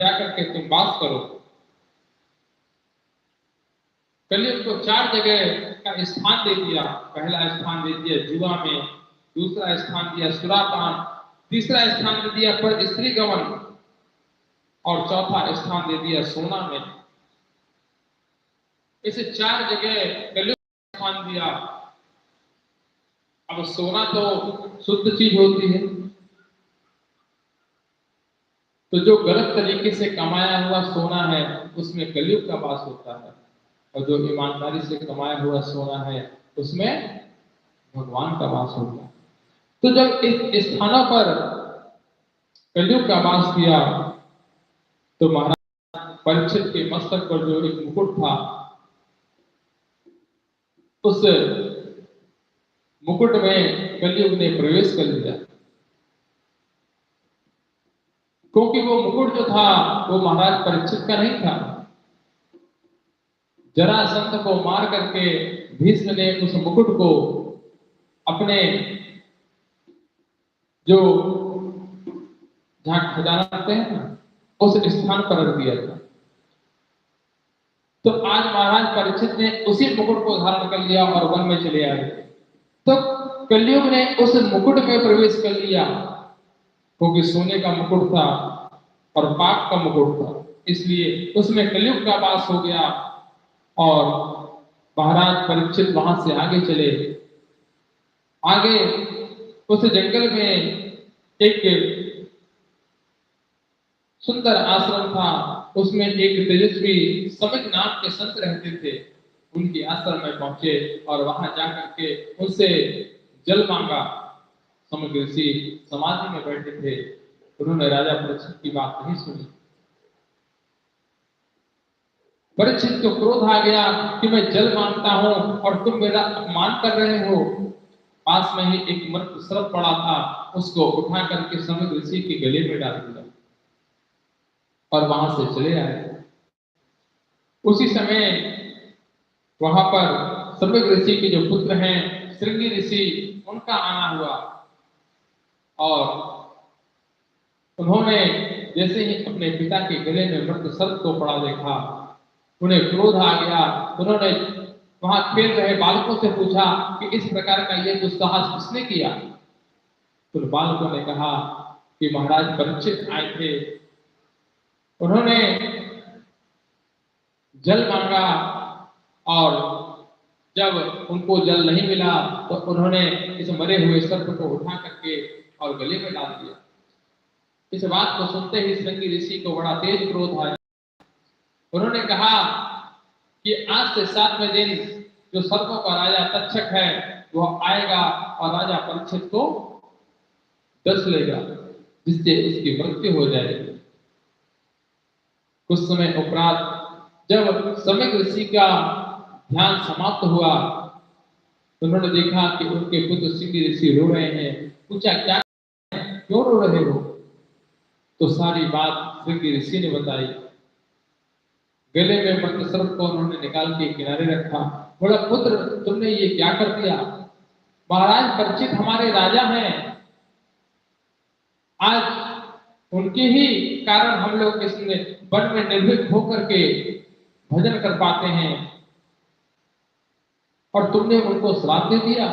जाकर के तुम वास करो। कलयुग को 4 जगह का स्थान दे दिया। पहला स्थान दे दिया जुआ में, दूसरा स्थान दिया सुरापान, तीसरा स्थान दे दिया पर स्त्री गमन और चौथा स्थान दे दिया सोना में। इसे 4 जगह कलयुग स्थान दिया। अब सोना तो शुद्ध चीज होती है, तो जो गलत तरीके से कमाया हुआ सोना है उसमें कलयुग का वास होता है, और जो ईमानदारी से कमाया हुआ सोना है उसमें भगवान का वास होता है। तो जब इस स्थानों पर कलयुग का वास किया तो महाराज परीक्षित के मस्तक पर जो एक मुकुट था, उस मुकुट में कलयुग ने प्रवेश कर लिया, क्योंकि वो मुकुट जो था वो महाराज परीक्षित का नहीं था। जरासंध को मार करके भीष्म ने उस मुकुट को अपने जो जहां खजाना रखते हैं ना, उस स्थान पर रख दिया था। तो आज महाराज परीक्षित ने उसी मुकुट को धारण कर लिया और वन में चले आए। तो कलयुग ने उस मुकुट में प्रवेश कर लिया, क्योंकि सोने का मुकुट था और पाप का मुकुट था, इसलिए उसमें कलयुग का वास हो गया। और महाराज परीक्षित वहां से आगे चले। आगे उस जंगल में एक सुंदर आश्रम था, उसमें एक तेजस्वी समिक नाम के संत रहते थे। उनके आश्रम में पहुंचे और वहां जाकर के उनसे जल मांगा। समिक ऋषि समाधि में बैठे थे, उन्होंने राजा परीक्षित की बात नहीं सुनी। परीक्षित को क्रोध आ गया कि मैं जल मांगता हूं और तुम मेरा अपमान कर रहे हो। पास में ही एक मृत सर्प पड़ा था, उसको उठा करके समिक ऋषि के गले में डाल दिया और वहां से चले आए। उसी समय वहां पर समिक ऋषि के जो पुत्र हैं श्रृंगी ऋषि, उनका आना हुआ और उन्होंने जैसे ही अपने पिता के गले में मृत सर्प को पड़ा देखा, उन्हें क्रोध आ गया। उन्होंने वहां खेल रहे बालकों से पूछा कि इस प्रकार का यह दुस्साहस किसने किया। तो बालकों ने कहा कि महाराज परीक्षित आए थे, उन्होंने जल मांगा और जब उनको जल नहीं मिला तो उन्होंने इस मरे हुए सर्प को उठा करके और गले में डाल दिया। इस बात को सुनते ही श्रृंगी ऋषि को बड़ा तेज क्रोध आया। उन्होंने कहा कि आज से 7वें दिन जो सर्पों का राजा तक्षक है वह आएगा और राजा परीक्षित को डस लेगा, जिससे उसकी मृत्यु हो जाएगी। कुछ समय उपरांत जब समिक ऋषि का ध्यान समाप्त हुआ, उन्होंने देखा कि उनके पुत्र श्रृंगी ऋषि रो रहे हैं। पूछा क्या क्यों रो रहे हो? तो सारी बात श्रृंगी ऋषि ने बताई। गले में मृत सर्प को उन्होंने निकाल के किनारे रखा। बोला पुत्र तुमने ये क्या कर दिया? महाराज परीक्षित हमारे राजा हैं, आज उनके ही कारण हम लोग इस वन में निर्भीक होकर के भजन कर पाते हैं और तुमने उनको श्राप दे दिया।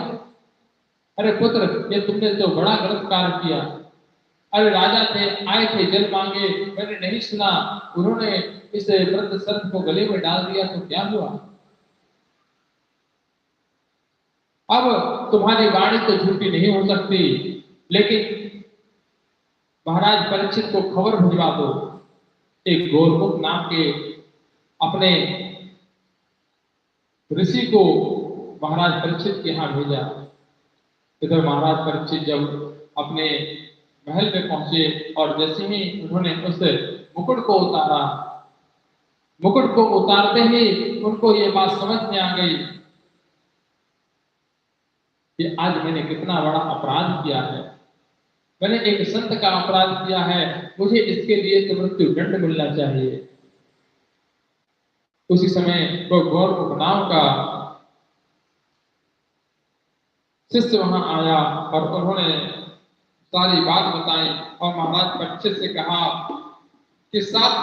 अरे पुत्र ये तुमने तो बड़ा गलत कार्य किया। अरे राजा थे, आए थे जल मांगे, मैंने नहीं सुना, उन्होंने इस मृत सर्प को गले में डाल दिया तो क्या हुआ? अब तुम्हारी वाणी तो झूठी नहीं हो सकती, लेकिन महाराज परीक्षित को खबर भिजवा दो। एक गोरमुख नाम के अपने ऋषि को महाराज परीक्षित के यहाँ भेजा। इधर महाराज परीक्षित जब अपने महल में पहुंचे और जैसे ही उन्होंने उस मुकुट को उतारा, मुकुट को उतारते ही उनको ये बात समझ में आ गई कि आज मैंने कितना बड़ा अपराध किया है। मैंने एक संत का अपराध किया है, मुझे इसके लिए तो मृत्यु दंड मिलना चाहिए। उसी समय वो गौरव नाम का शिष्य वहां आया और उन्होंने सारी बात बताई और महाराज परीक्षित से कहा कि 7